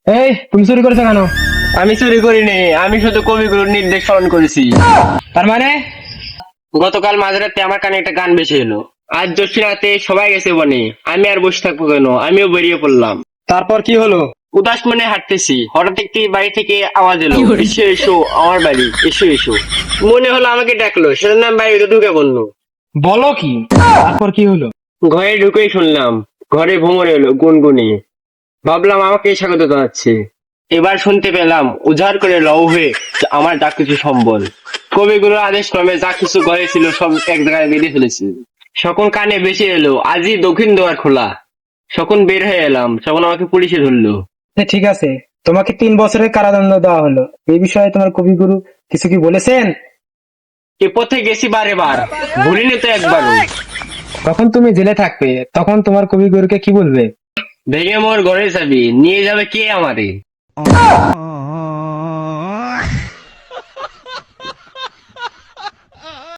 এই তুমি চুরি করেছো কেন? আমি চুরি করিনি, আমি শুধু কবিগুরুর নির্দেশ পালন করেছি। তার মানে? গতকাল মাঝরাতে আমার কানে একটা গান বেশি এলো। আজ জ্যোৎস্না রাতে সবাই গেছে বনে, আমি আর বসে থাকবো কেন, আমিও বেরিয়ে পড়লাম। তারপর কি হলো? উদাস মনে হাঁটতেছি, হঠাৎ একটি বাড়ি থেকে আওয়াজ এলো, এসো এসো আমার বাড়ি, এসো এসো। মনে হলো আমাকে ডাকলো, সেজন্য আমি বাড়িতে ঢুকে পড়লো। বলো কি? তারপর কি হলো? ঘরে ঢুকেই শুনলাম ঘরে ভ্রমণ এলো গুনগুনি। ভাবলাম আমাকে স্বাগত জানাচ্ছে। এবার শুনতে পেলাম উজাড় করে লও হয়ে আমার যা কিছু সম্বল। কবিগুরুর আদেশ ক্রমে যা কিছু ঘরে ছিল সব এক জায়গায় বেঁধে ফেলেছি। সকল কানে বেশি এলো, আজই দক্ষিণ দুয়ার খোলা। সকল বের হয়ে এলাম, তখন আমাকে পুলিশে ধরলো। ঠিক আছে, তোমাকে 3 বছরের কারাদণ্ড দেওয়া হলো। এই বিষয়ে তোমার কবিগুরু কিছু কি বলেছেন? এ পথে গেছি বারে বার, ভুলিনি তো একবারও। তখন তুমি জেলে থাকবে, তখন তোমার কবিগুরুকে কি বলবে? ভেঙে মোর ঘরে যাবি, নিয়ে যাবে কে আমারে?